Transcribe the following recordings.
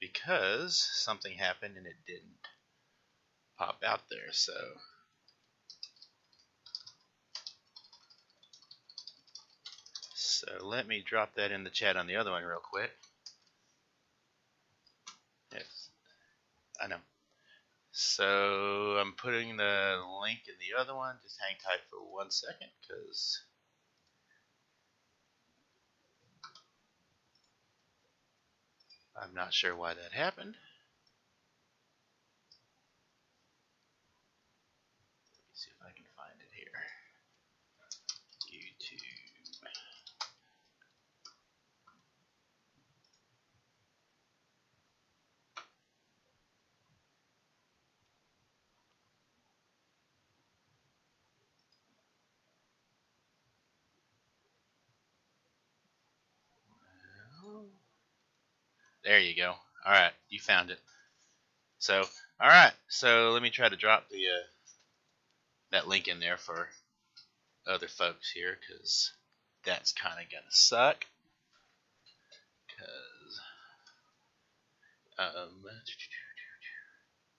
because something happened and it didn't pop out there. So let me drop that in the chat on the other one real quick. Yes, I know. So I'm putting the link in the other one. Just hang tight for 1 second, because I'm not sure why that happened. Let me see if I can find it here. YouTube. There you go. All right, you found it. So, all right. So let me try to drop the that link in there for other folks here, because that's kind of gonna suck. Because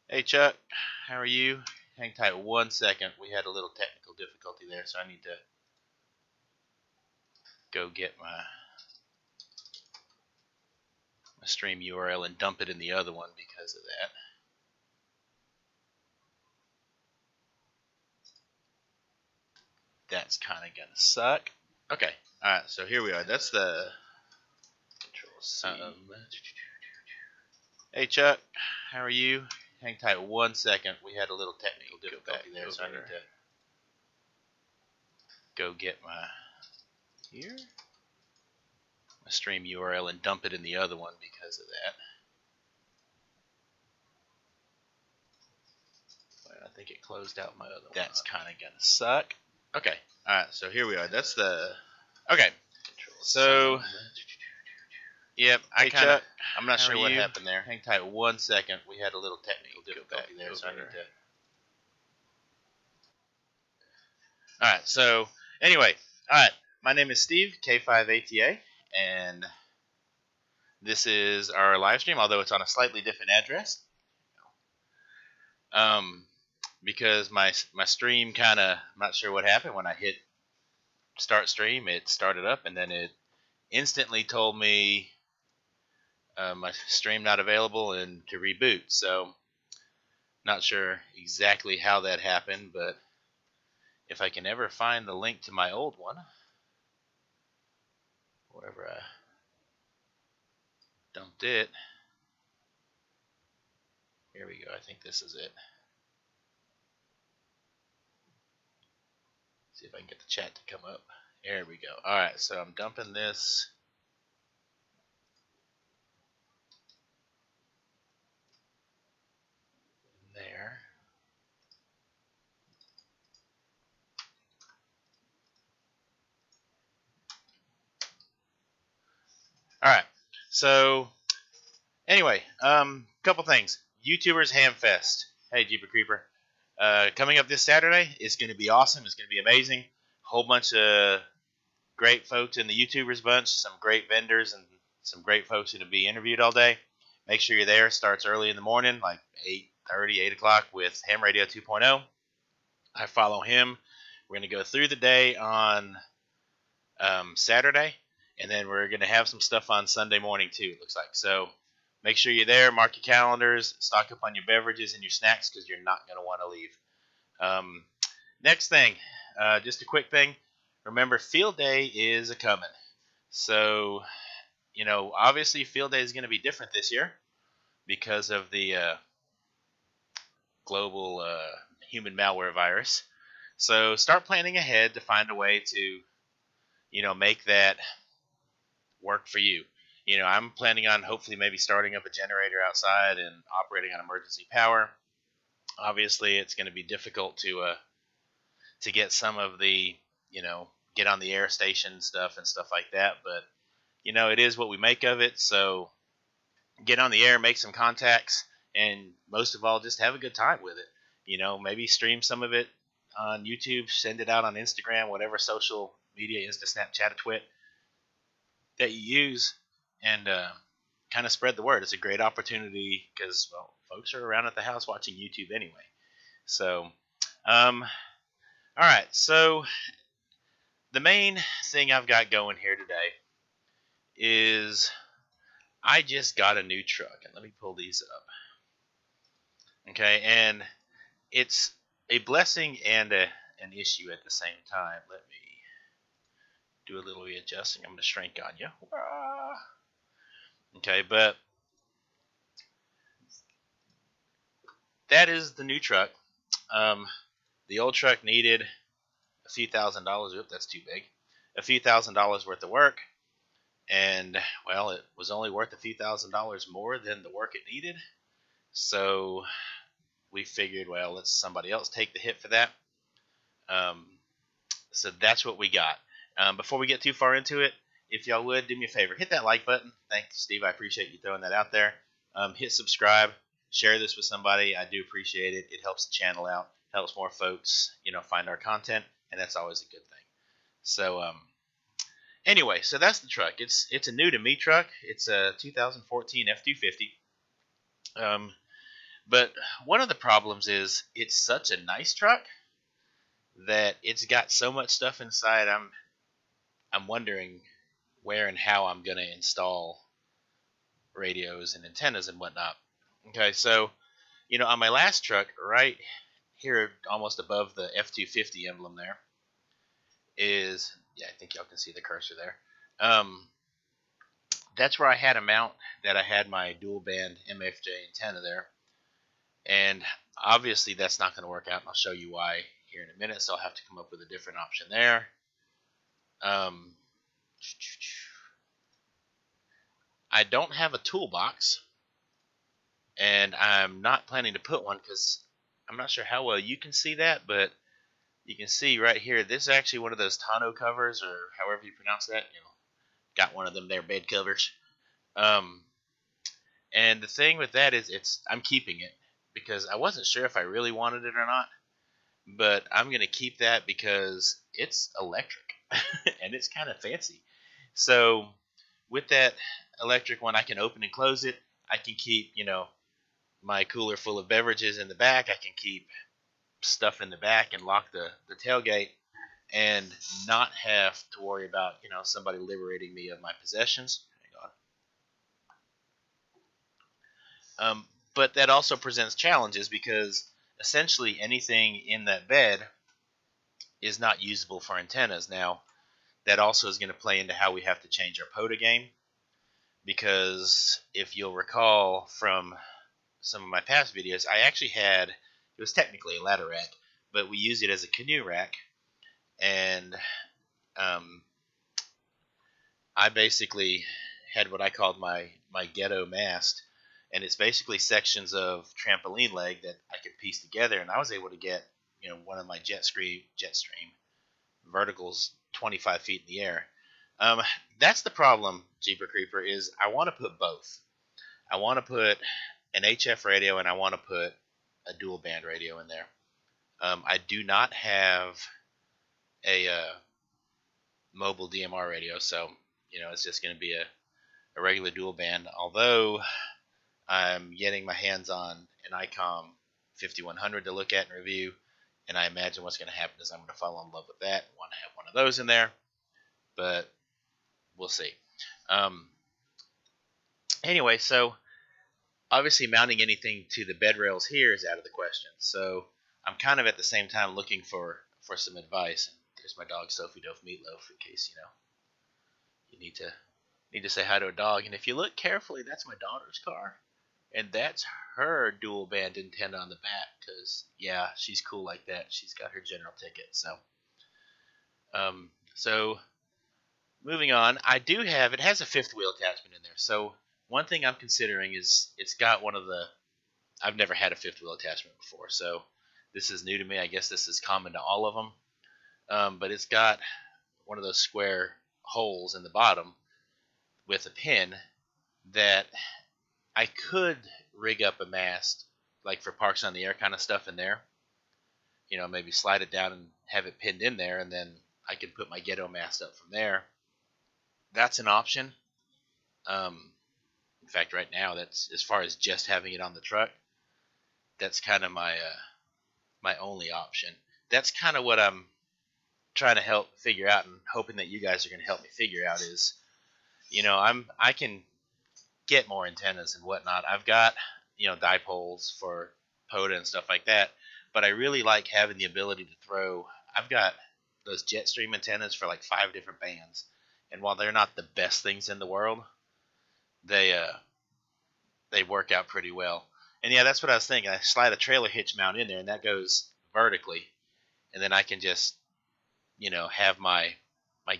hey Chuck, how are you? Hang tight 1 second. We had a little technical difficulty there, so I need to go get my stream URL and dump it in the other one because of that. That's kind of gonna suck. Okay, all right. So here we are. That's the Control C. Hey Chuck, how are you? Hang tight 1 second. We had a little technical difficulty there, so I need to go get my stream URL and dump it in the other one because of that. I think it closed out my other one. That's kind of gonna suck. Okay, all right. So here we are. That's the okay. So yep. I'm not sure what happened there. Hang tight 1 second. We had a little technical difficulty there, so I need to. All right. So anyway, all right. My name is Steve, K5ATA, and this is our live stream, although it's on a slightly different address. Because my stream kind of, I'm not sure what happened when I hit start stream. It started up and then it instantly told me my stream not available and to reboot. So not sure exactly how that happened, but if I can ever find the link to my old one, wherever I dumped it, here we go. I think this is it. See if I can get the chat to come up. There we go. All right, so I'm dumping this. There. All right. So anyway, couple things. YouTubers Hamfest. Hey, Jeeper Creeper. Coming up this Saturday. It's going to be awesome. It's going to be amazing. A whole bunch of great folks in the YouTubers bunch. Some great vendors and some great folks who will be interviewed all day. Make sure you're there. It starts early in the morning, like 8:30, 8 o'clock with Ham Radio 2.0. I follow him. We're going to go through the day on Saturday, and then we're going to have some stuff on Sunday morning too, it looks like. So make sure you're there. Mark your calendars. Stock up on your beverages and your snacks, because you're not going to want to leave. Next thing, just a quick thing. Remember, Field Day is a-coming. So, you know, obviously Field Day is going to be different this year because of the global human malware virus. So start planning ahead to find a way to, you know, make that work for you. You know, I'm planning on hopefully maybe starting up a generator outside and operating on emergency power. Obviously, it's going to be difficult to get some of the, you know, get on the air station stuff and stuff like that. But, you know, it is what we make of it. So get on the air, make some contacts, and most of all, just have a good time with it. You know, maybe stream some of it on YouTube, send it out on Instagram, whatever social media, Insta, Snapchat, or Twit that you use, and kind of spread the word. It's a great opportunity because, well, folks are around at the house watching YouTube anyway. So, all right. So the main thing I've got going here today is I just got a new truck, and let me pull these up. Okay, and it's a blessing and an issue at the same time. Let me do a little readjusting. I'm going to shrink on you. Okay, but that is the new truck. The old truck needed a few $1,000s. Oop, that's too big. A few $1,000s worth of work. And, well, it was only worth a few $1,000s more than the work it needed. So we figured, well, let somebody else take the hit for that. So that's what we got. Before we get too far into it, if y'all would, do me a favor. Hit that like button. Thanks, Steve. I appreciate you throwing that out there. Hit subscribe. Share this with somebody. I do appreciate it. It helps the channel out. Helps more folks, find our content. And that's always a good thing. So, anyway, so that's the truck. It's a new to me truck. It's a 2014 F-250. But one of the problems is it's such a nice truck that it's got so much stuff inside. I'm wondering where and how I'm going to install radios and antennas and whatnot. Okay, so on my last truck, right here, almost above the F-250 emblem, there is, yeah, I think y'all can see the cursor there. That's where I had a mount that I had my dual band MFJ antenna there. And obviously that's not going to work out, and I'll show you why here in a minute, so I'll have to come up with a different option there. I don't have a toolbox, and I'm not planning to put one because I'm not sure how well you can see that, but you can see right here, this is actually one of those tonneau covers, or however you pronounce that. Got one of them there bed covers. And the thing with that is I'm keeping it because I wasn't sure if I really wanted it or not, but I'm going to keep that because it's electric and it's kind of fancy. So with that electric one, I can open and close it. I can keep, my cooler full of beverages in the back. I can keep stuff in the back and lock the tailgate and not have to worry about, somebody liberating me of my possessions. Hang on. But that also presents challenges because essentially anything in that bed is not usable for antennas. Now, that also is going to play into how we have to change our POTA game, because if you'll recall from some of my past videos, I actually had, it was technically a ladder rack, but we used it as a canoe rack, and I basically had what I called my ghetto mast, and it's basically sections of trampoline leg that I could piece together, and I was able to get one of my Jetstream verticals 25 feet in the air. That's the problem, Jeeper Creeper, is I want to put both. I want to put an HF radio and I want to put a dual band radio in there. I do not have a mobile DMR radio, so it's just going to be a regular dual band, although I'm getting my hands on an ICOM 5100 to look at and review, and I imagine what's going to happen is I'm going to fall in love with that and want to have one of those in there, but we'll see. Anyway, so obviously mounting anything to the bed rails here is out of the question, so I'm kind of at the same time looking for some advice. And there's my dog Sophie Dope Meatloaf, in case you need to say hi to a dog. And if you look carefully, that's my daughter's car, and that's her dual band antenna on the back, because yeah, she's cool like that. She's got her general ticket. So moving on, it has a fifth wheel attachment in there. So one thing I'm considering is it's got I've never had a fifth wheel attachment before, so this is new to me. I guess this is common to all of them, but it's got one of those square holes in the bottom with a pin that I could rig up a mast, like for Parks on the Air kind of stuff in there. Maybe slide it down and have it pinned in there, and then I can put my ghetto mast up from there. That's an option. In fact, right now, that's as far as just having it on the truck. That's kind of my my only option. That's kind of what I'm trying to help figure out, and hoping that you guys are going to help me figure out is, I can get more antennas and whatnot. I've got dipoles for POTA and stuff like that, but I really like having the ability to throw. I've got those Jetstream antennas for like 5 different bands, and while they're not the best things in the world, they work out pretty well. And yeah, that's what I was thinking. I slide a trailer hitch mount in there, and that goes vertically, and then I can just have my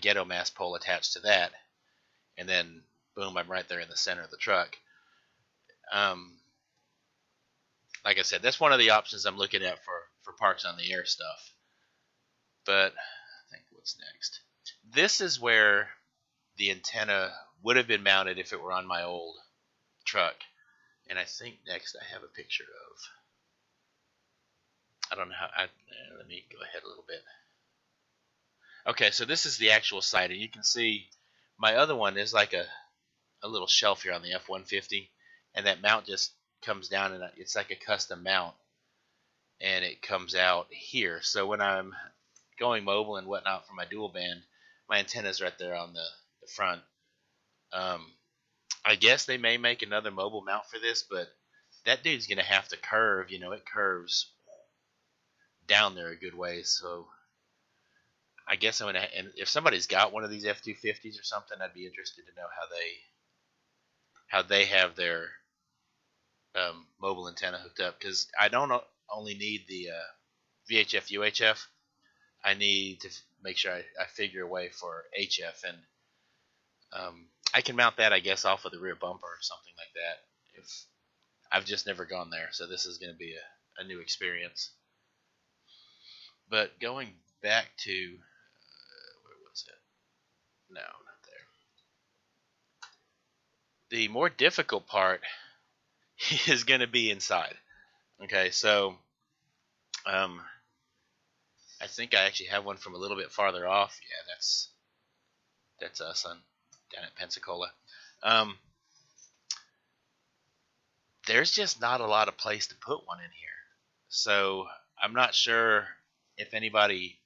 ghetto mast pole attached to that, and then boom, I'm right there in the center of the truck. Like I said, that's one of the options I'm looking at for parks on the air stuff. But I think what's next? This is where the antenna would have been mounted if it were on my old truck. And I think next I have a picture of. I don't know how. Let me go ahead a little bit. Okay, so this is the actual site, and you can see my other one is like a little shelf here on the F-150, and that mount just comes down, and it's like a custom mount, and it comes out here. So when I'm going mobile and whatnot for my dual band, my antenna's right there on the front. I guess they may make another mobile mount for this, but that dude's going to have to curve. It curves down there a good way, so I guess I'm going to, and if somebody's got one of these F-250s or something, I'd be interested to know how they have their mobile antenna hooked up, because I don't only need the VHF UHF. I need to make sure I figure a way for HF, and I can mount that, I guess, off of the rear bumper or something like that. If I've just never gone there, so this is going to be a new experience. But going back to where was it? No, not there. The more difficult part is going to be inside. Okay, so I think I actually have one from a little bit farther off. Yeah, that's us down at Pensacola. There's just not a lot of place to put one in here, so I'm not sure if anybody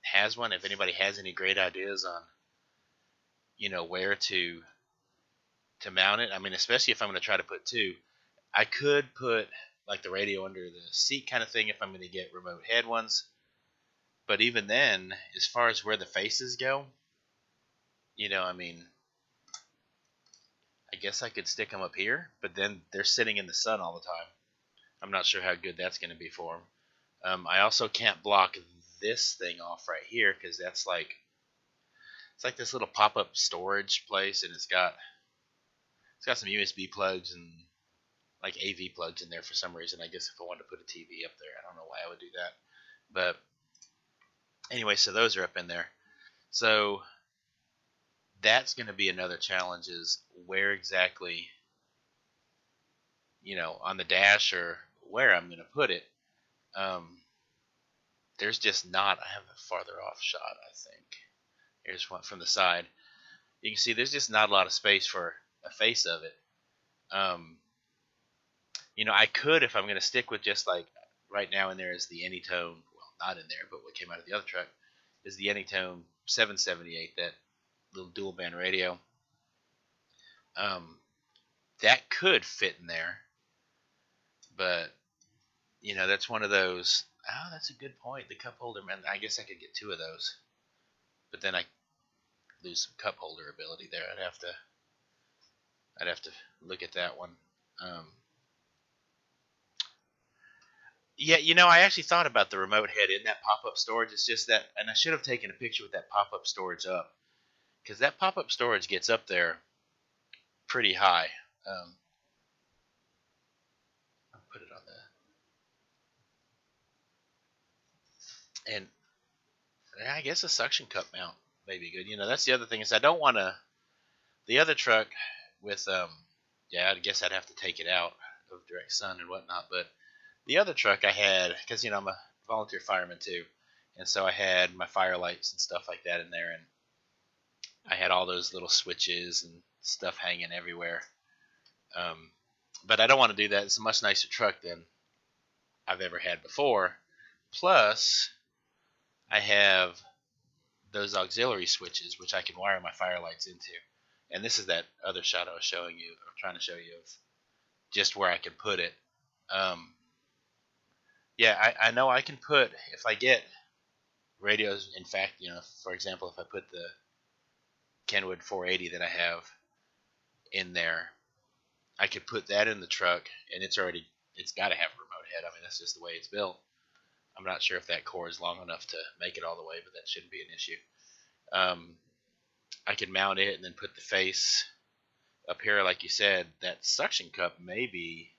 has one. If anybody has any great ideas on where to mount it. I mean, especially if I'm going to try to put 2. I could put like the radio under the seat kind of thing if I'm going to get remote head ones. But even then, as far as where the faces go, I mean, I guess I could stick them up here, but then they're sitting in the sun all the time. I'm not sure how good that's going to be for them. I also can't block this thing off right here, because it's like this little pop-up storage place, and it's got some USB plugs and like AV plugs in there for some reason. I guess if I wanted to put a TV up there, I don't know why I would do that. But anyway, so those are up in there. So that's going to be another challenge, is where exactly, on the dash or where I'm going to put it. There's just not, I have a farther off shot, I think. Here's one from the side. You can see there's just not a lot of space for a face of it. I could, if I'm going to stick with just like right now in there is the Anytone, well, not in there, but what came out of the other truck is the Anytone 778, that little dual band radio. That could fit in there, but that's one of those. Oh, that's a good point. The cup holder, man. I guess I could get 2 of those, but then I lose some cup holder ability there. I'd have to look at that one. Yeah, I actually thought about the remote head in that pop-up storage. It's just that, and I should have taken a picture with that pop-up storage up, because that pop-up storage gets up there pretty high. I'll put it on and I guess a suction cup mount may be good. That's the other thing, is I don't want to. The other truck with yeah, I guess I'd have to take it out of direct sun and whatnot, but the other truck I had, because I'm a volunteer fireman too, and so I had my fire lights and stuff like that in there, and I had all those little switches and stuff hanging everywhere. But I don't want to do that. It's a much nicer truck than I've ever had before. Plus, I have those auxiliary switches, which I can wire my firelights into. And this is that other shot I was showing you, or trying to show you, of just where I can put it. Yeah, I know I can put, if I get radios, in fact, for example, if I put the Kenwood 480 that I have in there, I could put that in the truck, and it's got to have a remote head. I mean, that's just the way it's built. I'm not sure if that core is long enough to make it all the way, but that shouldn't be an issue. I could mount it and then put the face up here, like you said. That suction cup may be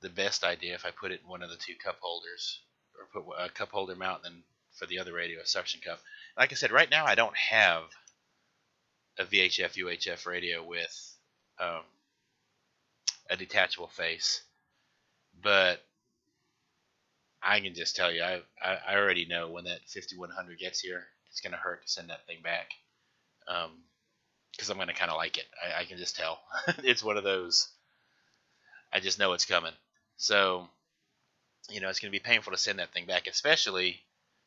the best idea if I put it in one of the two cup holders, or put a cup holder mount, and then for the other radio a suction cup. Like I said, right now I don't have a VHF UHF radio with a detachable face, but I can just tell you, I already know when that 5100 gets here, it's going to hurt to send that thing back, because I'm going to kind of like it. I can just tell. It's one of those, I just know it's coming. So, it's going to be painful to send that thing back, especially,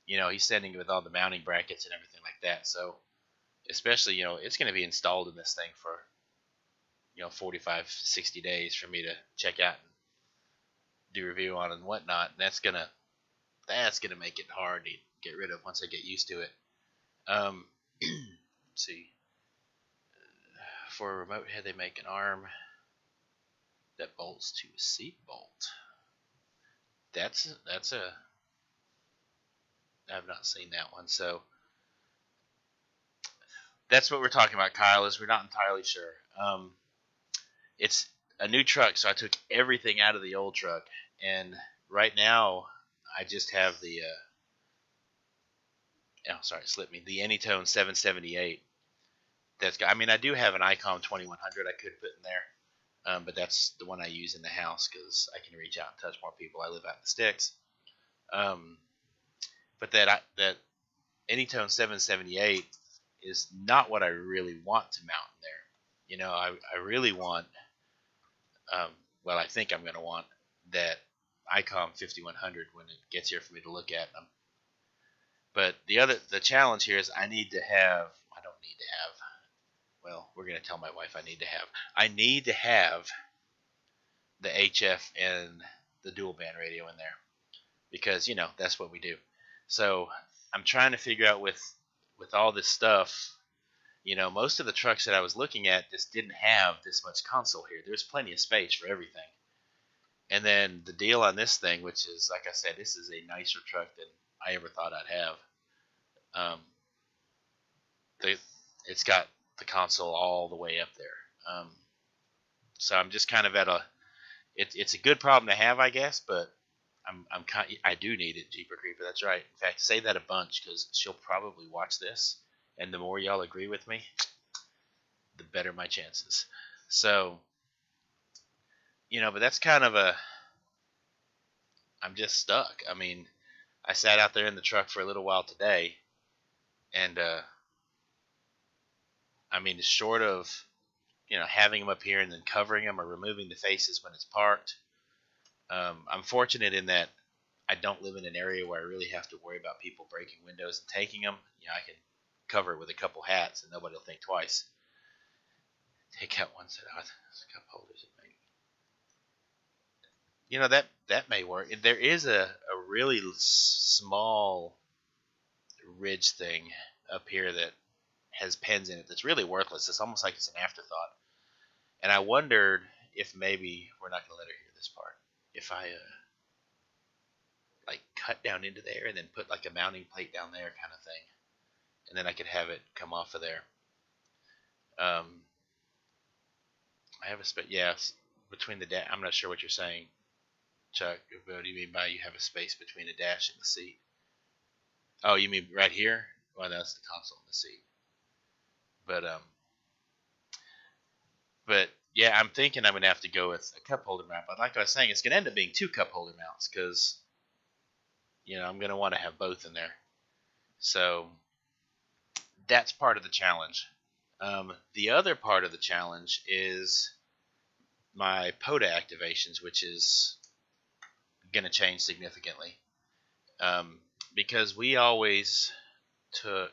he's sending it with all the mounting brackets and everything like that. So, especially, it's going to be installed in this thing for, 45, 60 days for me to check out and do review on and whatnot. And that's gonna make it hard to get rid of once I get used to it. Let's see. For a remote head, they make an arm that bolts to a seat bolt. I've not seen that one. So that's what we're talking about, Kyle. Is we're not entirely sure. It's a new truck, so I took everything out of the old truck, and right now I just have the it slipped me, the Anytone 778. I do have an ICOM 2100 I could put in there, but that's the one I use in the house because I can reach out and touch more people. I live out in the sticks. But that Anytone 778 is not what I really want to mount in there. I really want, I think I'm going to want that ICOM 5100 when it gets here for me to look at them. But the challenge here is I need to have the HF and the dual band radio in there, because that's what we do. So I'm trying to figure out with all this stuff. Most of the trucks that I was looking at just didn't have this much console here. There's plenty of space for everything. And then the deal on this thing, which is, like I said, this is a nicer truck than I ever thought I'd have. It's got the console all the way up there. So I'm just kind of at it's a good problem to have, I guess, but I do need it, Jeeper Creeper. That's right. In fact, say that a bunch, because she'll probably watch this, and the more y'all agree with me, the better my chances. So, but that's kind of I'm just stuck. I mean, I sat out there in the truck for a little while today, and short of having them up here and then covering them or removing the faces when it's parked, I'm fortunate in that I don't live in an area where I really have to worry about people breaking windows and taking them. I can cover it with a couple hats and nobody will think twice. Take out one set of cup holders. That may work. There is a really small ridge thing up here that has pens in it that's really worthless. It's almost like it's an afterthought. And I wondered if maybe we're not going to let her hear this part. If I cut down into there and then put like a mounting plate down there kind of thing, and then I could have it come off of there. I have a space. Yeah, between the dash. I'm not sure what you're saying, Chuck. What do you mean by you have a space between the dash and the seat? Oh, you mean right here? Well, that's the console and the seat. But yeah, I'm thinking I'm going to have to go with a cup holder mount. But like I was saying, it's going to end up being 2 cup holder mounts because, I'm going to want to have both in there. So that's part of the challenge. The other part of the challenge is my POTA activations, which is going to change significantly. Because we always took,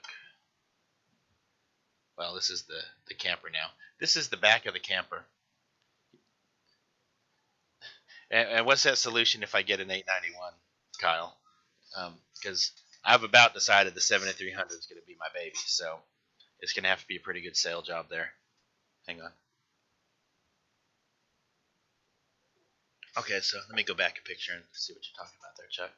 well, this is the camper now. This is the back of the camper. And what's that solution if I get an 891, Kyle? Because I've about decided the 7300 is going to be my baby, so it's going to have to be a pretty good sale job there. Hang on. Okay, so let me go back a picture and see what you're talking about there, Chuck.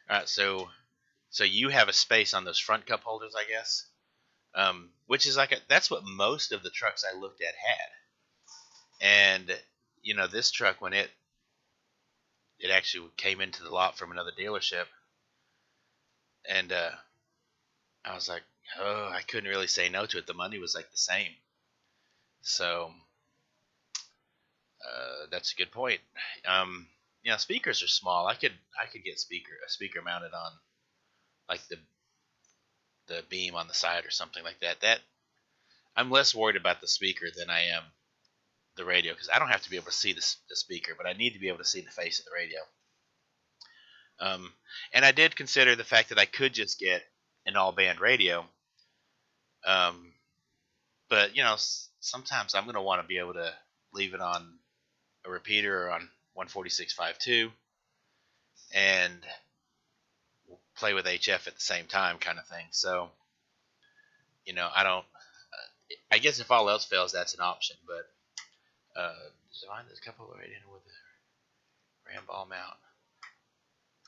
All right, so you have a space on those front cup holders, I guess, which is like that's what most of the trucks I looked at had. And you know, this truck, when it actually came into the lot from another dealership, and I was like, oh, I couldn't really say no to it. The money was like the same. So that's a good point. You know, speakers are small. I could get a speaker mounted on like the beam on the side or something like that. That I'm less worried about the speaker than I am the radio, because I don't have to be able to see the speaker, but I need to be able to see the face of the radio. And I did consider the fact that I could just get an all-band radio. But you know, sometimes I'm going to want to be able to leave it on a repeater or on 146.52 and play with HF at the same time, kind of thing. So, you know, I guess if all else fails, that's an option. But design this couple right in with a ram ball mount.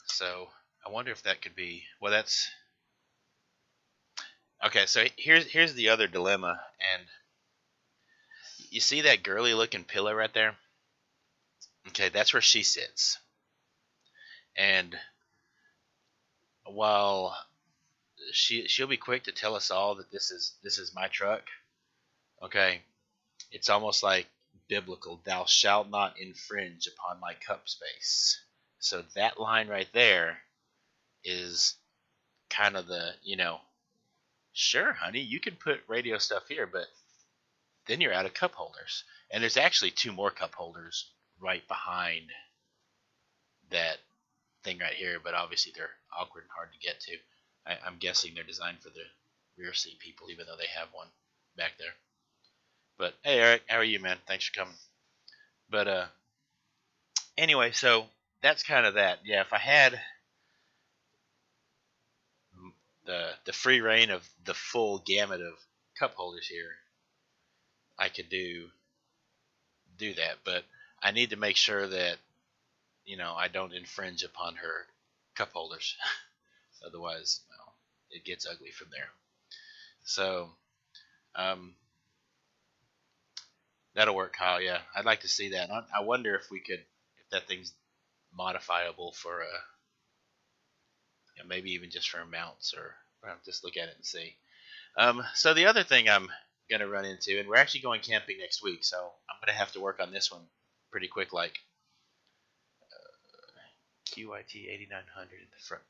So I wonder if that could be. Well, that's okay. So here's the other dilemma, and you see that girly looking pillow right there? Okay, that's where she sits. And while she'll be quick to tell us all that this is my truck, okay, it's almost like biblical, thou shalt not infringe upon my cup space. So that line right there is kind of the, you know, sure, honey, you can put radio stuff here, but then you're out of cup holders. And there's actually 2 more cup holders right behind that thing right here, but obviously they're awkward and hard to get to. I'm guessing they're designed for the rear seat people, even though they have one back there. But hey, Eric, how are you, man? Thanks for coming. But anyway, so that's kind of that. Yeah, if I had the free reign of the full gamut of cup holders here, I could do that. But I need to make sure that, you know, I don't infringe upon her cup holders. Otherwise, well, it gets ugly from there. So that'll work, Kyle. Yeah, I'd like to see that. I wonder if that thing's modifiable for you know, maybe even just for mounts, or just look at it and see. So the other thing I'm going to run into, and we're actually going camping next week, so I'm going to have to work on this one pretty quick, like QYT 8900 in the front.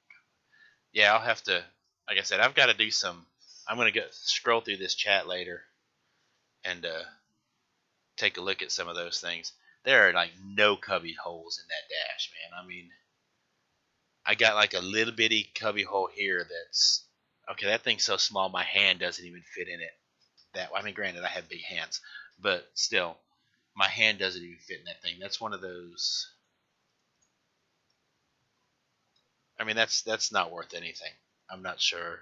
Yeah, I'll have to, like I said, I've got to do some, I'm going to scroll through this chat later and take a look at some of those things. There are like no cubby holes in that dash, man. I mean, I got like a little bitty cubby hole here that's, okay, that thing's so small my hand doesn't even fit in it. I mean, granted, I have big hands, but still, my hand doesn't even fit in that thing. That's one of those, I mean, that's not worth anything. I'm not sure.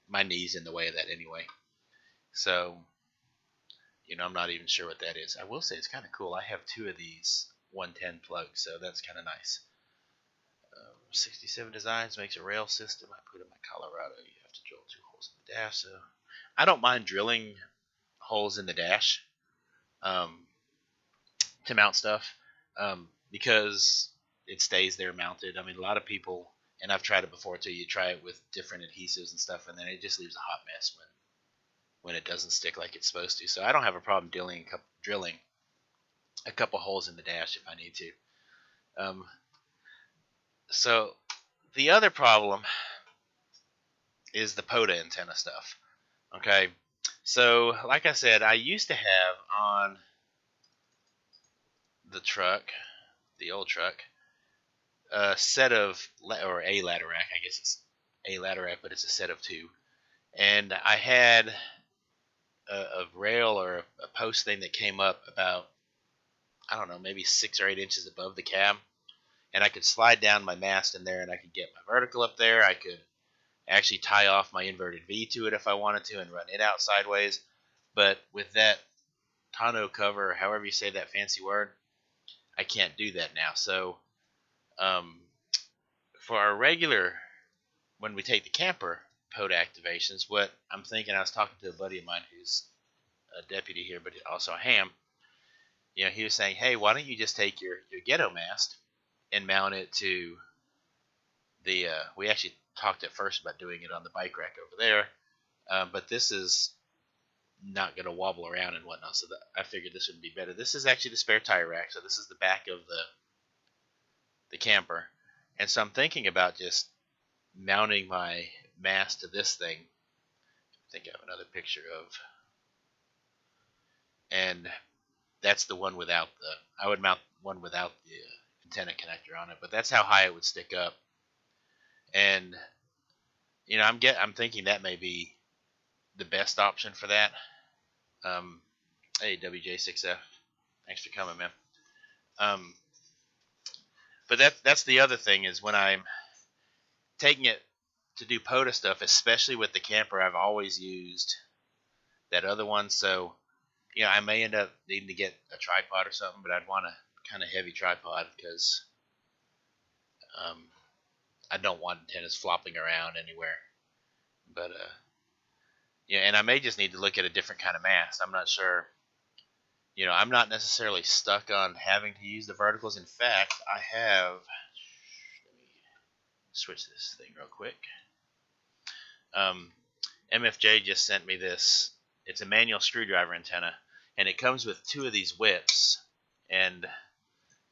My knee's in the way of that anyway. So, you know, I'm not even sure what that is. I will say it's kind of cool. I have 2 of these 110 plugs, so that's kind of nice. 67 Designs makes a rail system. I put in my Colorado. You have to drill 2 holes in the dash. So I don't mind drilling holes in the dash to mount stuff because it stays there mounted. I mean, a lot of people, and I've tried it before too, you try it with different adhesives and stuff, and then it just leaves a hot mess when it doesn't stick like it's supposed to. So I don't have a problem drilling a couple holes in the dash if I need to. So the other problem is the POTA antenna stuff. Okay, so like I said, I used to have on the truck, the old truck, a set of, or a ladder rack, I guess it's a ladder rack, but it's a set of two. And I had a rail or a post thing that came up about, I don't know, maybe 6 or 8 inches above the cab. And I could slide down my mast in there and I could get my vertical up there. I could actually tie off my inverted V to it if I wanted to and run it out sideways. But with that tonneau cover, or however you say that fancy word, I can't do that now. So for our regular, when we take the camper POTA activations, what I'm thinking, I was talking to a buddy of mine who's a deputy here, but also a ham. You know, he was saying, hey, why don't you just take your ghetto mast and mount it to the, we actually talked at first about doing it on the bike rack over there, but this is not going to wobble around and whatnot, so I figured this would be better. This is actually the spare tire rack, so this is the back of the camper, and so I'm thinking about just mounting my mast to this thing. I think I have another picture of, and that's the one without the, I would mount one without the antenna connector on it, but that's how high it would stick up. And you know, I'm thinking that may be the best option for that. Hey, WJ6F, thanks for coming, man. But that's the other thing, is when I'm taking it to do POTA stuff, especially with the camper, I've always used that other one. So, you know, I may end up needing to get a tripod or something, but I'd want a kind of heavy tripod because I don't want antennas flopping around anywhere. But yeah, and I may just need to look at a different kind of mast. I'm not sure. You know, I'm not necessarily stuck on having to use the verticals. In fact, I have. Let me switch this thing real quick. MFJ just sent me this. It's a manual screwdriver antenna, and it comes with 2 of these whips. And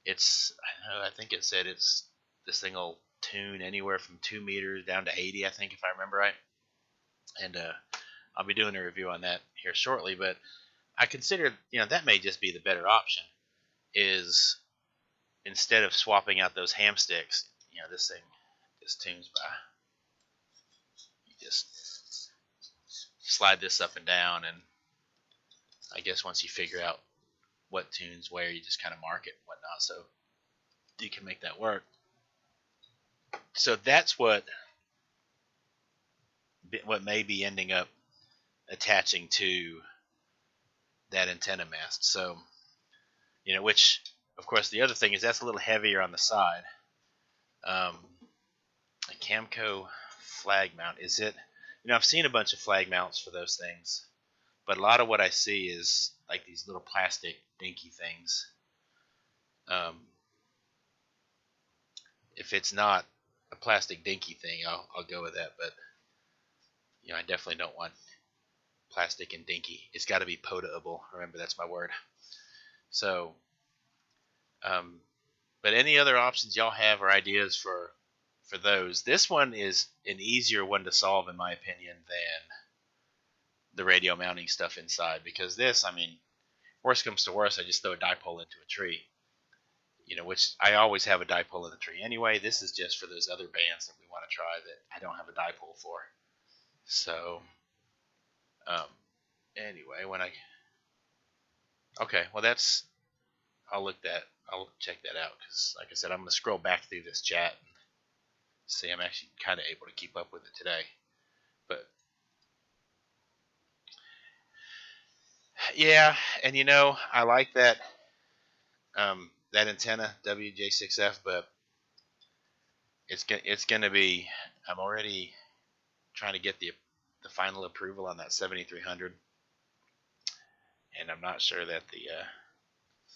it's, I think it said it's, this thing will tune anywhere from 2 meters down to 80, I think, if I remember right. And I'll be doing a review on that here shortly, but I considered, you know, that may just be the better option, is instead of swapping out those ham sticks, you know, this thing just tunes by. You just slide this up and down, and I guess once you figure out what tunes where, you just kind of mark it and whatnot, so you can make that work. So that's what may be ending up attaching to that antenna mast. So, you know, which, of course, the other thing is that's a little heavier on the side. A Camco flag mount, is it? You know, I've seen a bunch of flag mounts for those things, but a lot of what I see is like these little plastic dinky things. If it's not a plastic dinky thing, I'll go with that, but you know, I definitely don't want plastic and dinky. It's got to be POTA-able. Remember, that's my word. So, but any other options y'all have or ideas for those? This one is an easier one to solve, in my opinion, than the radio mounting stuff inside, because this, I mean, worst comes to worst, I just throw a dipole into a tree. You know, which I always have a dipole in the tree anyway. This is just for those other bands that we want to try that I don't have a dipole for. So, anyway, okay, well, that's, I'll check that out, because like I said, I'm going to scroll back through this chat and see. I'm actually kind of able to keep up with it today. But yeah, and you know, I like that that antenna, WJ6F, but it's going to be, I'm already trying to get the final approval on that 7300, and I'm not sure that the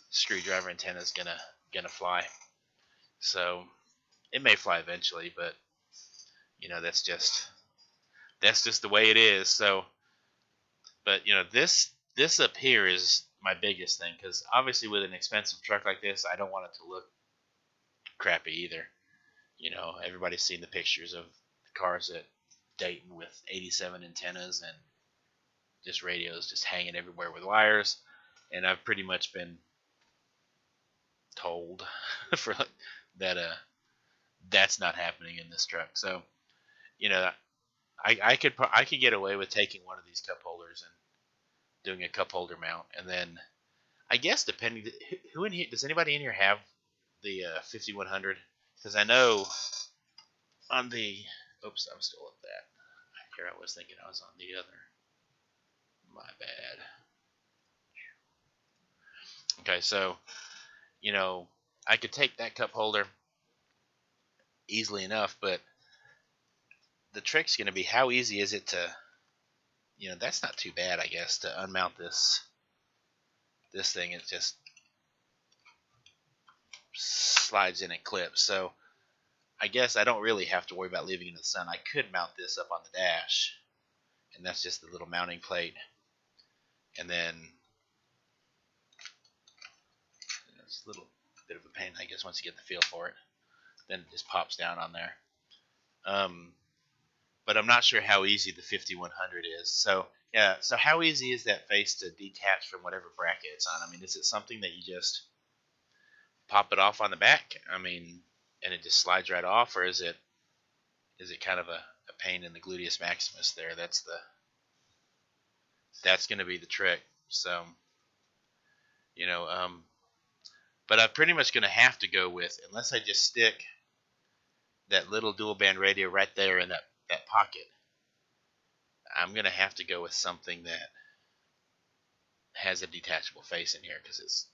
screwdriver antenna is gonna fly. So it may fly eventually, but you know, that's just the way it is. So, but you know, this up here is my biggest thing, because obviously with an expensive truck like this, I don't want it to look crappy either. You know, everybody's seen the pictures of the cars at Dayton with 87 antennas and just radios just hanging everywhere with wires, and I've pretty much been told for that that's not happening in this truck. So, you know, I could get away with taking one of these cup holders and doing a cup holder mount, and then I guess depending who in here, does anybody in here have the 5100? Because I know on the oops, I'm still at that. Here I was thinking I was on the other. My bad. Okay, so you know I could take that cup holder easily enough, but the trick's going to be how easy is it to, you know, that's not too bad, I guess, to unmount this thing. It just slides in and clips. So I guess I don't really have to worry about leaving it in the sun. I could mount this up on the dash, and that's just the little mounting plate. And then it's a little bit of a pain, I guess, once you get the feel for it. Then it just pops down on there. But I'm not sure how easy the 5100 is. So yeah, so how easy is that face to detach from whatever bracket it's on? I mean, is it something that you just pop it off on the back? I mean, and it just slides right off, or is it kind of a pain in the gluteus maximus there? That's going to be the trick. So, you know, but I'm pretty much going to have to go with, unless I just stick that little dual band radio right there in that pocket, I'm going to have to go with something that has a detachable face in here, because it's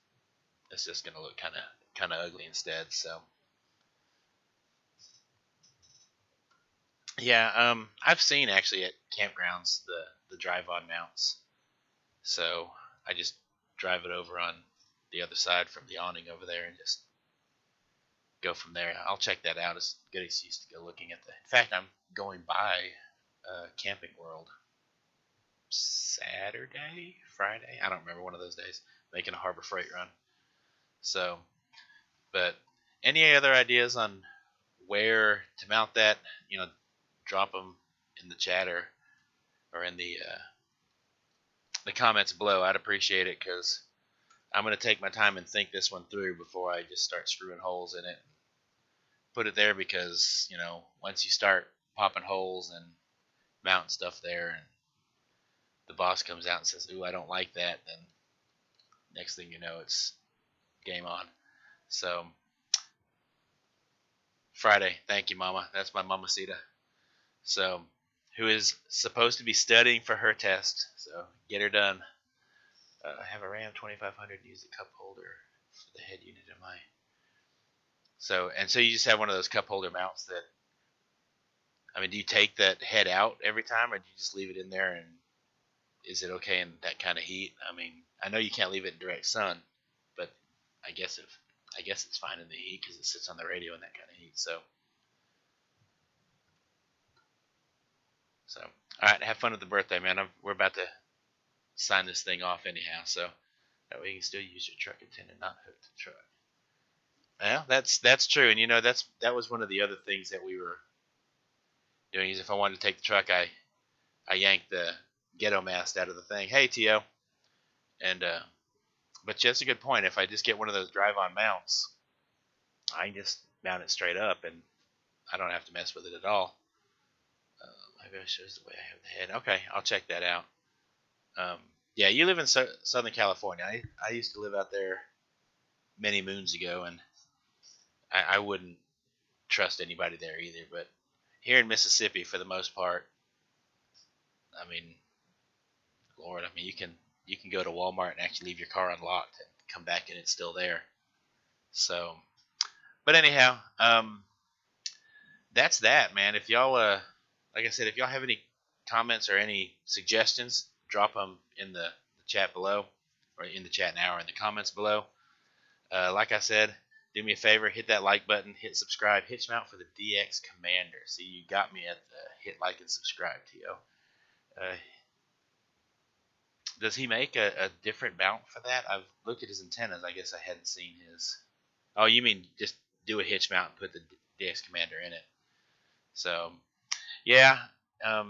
just going to look kind of ugly instead. So yeah, I've seen actually at campgrounds the drive-on mounts. So I just drive it over on the other side from the awning over there and just go from there. I'll check that out. It's a good excuse to go looking at the. In fact, I'm going by Camping World Saturday, Friday. I don't remember, one of those days, making a Harbor Freight run. So, but any other ideas on where to mount that? You know, drop them in the chat or in the comments below. I'd appreciate it, because I'm going to take my time and think this one through before I just start screwing holes in it. Put it there, because, you know, once you start popping holes and mounting stuff there, and the boss comes out and says, "Ooh, I don't like that," then next thing you know, it's game on. So Friday, thank you, Mama. That's my Mamacita. So, who is supposed to be studying for her test. So get her done. I have a Ram 2500 use the cup holder for the head unit in my. So you just have one of those cup holder mounts that. I mean, do you take that head out every time, or do you just leave it in there? And is it okay in that kind of heat? I mean, I know you can't leave it in direct sun, but I guess it's fine in the heat, because it sits on the radio in that kind of heat. So all right, have fun with the birthday, man. We're about to sign this thing off anyhow, so that way you can still use your truck antenna, not hook the truck. Well, that's true, and you know that was one of the other things that we were doing, is if I wanted to take the truck, I yanked the ghetto mast out of the thing. Hey, T.O. And but that's a good point. If I just get one of those drive-on mounts, I can just mount it straight up, and I don't have to mess with it at all. Maybe it shows the way I have the head. Okay, I'll check that out. Yeah, you live in Southern California. I used to live out there many moons ago, and I wouldn't trust anybody there either. But here in Mississippi, for the most part, I mean, Lord, I mean, you can go to Walmart and actually leave your car unlocked and come back and it's still there. So, but anyhow, that's that, man. If y'all, like I said, if y'all have any comments or any suggestions, drop them in the chat below, or in the chat now, or in the comments below. Like I said, do me a favor, hit that like button, hit subscribe, hitch mount for the DX Commander. See, you got me at the hit like and subscribe, T.O. Does he make a different mount for that? I've looked at his antennas. I guess I hadn't seen his. Oh, you mean just do a hitch mount and put the DX Commander in it? So, yeah. I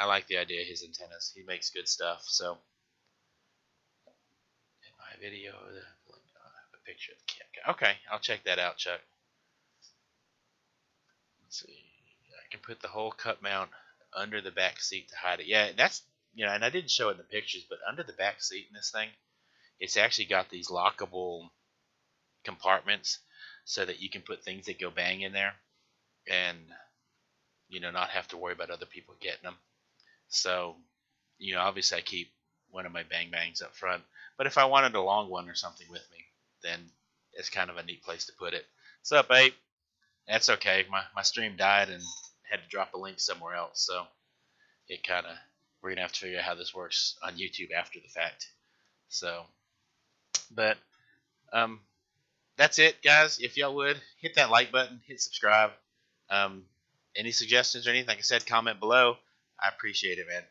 like the idea of his antennas. He makes good stuff. So, in my video, a picture of the cat. Okay, I'll check that out, Chuck. Let's see. I can put the whole cup mount under the back seat to hide it. Yeah, that's, and I didn't show it in the pictures, but under the back seat in this thing, it's actually got these lockable compartments so that you can put things that go bang in there and, not have to worry about other people getting them. So, obviously I keep one of my bang bangs up front, but if I wanted a long one or something with me, then it's kind of a neat place to put it. What's up, Ape? That's okay. My stream died and had to drop a link somewhere else, so we're gonna have to figure out how this works on YouTube after the fact. So, but that's it, guys. If y'all would hit that like button, hit subscribe. Any suggestions or anything, like I said, comment below. I appreciate it, man.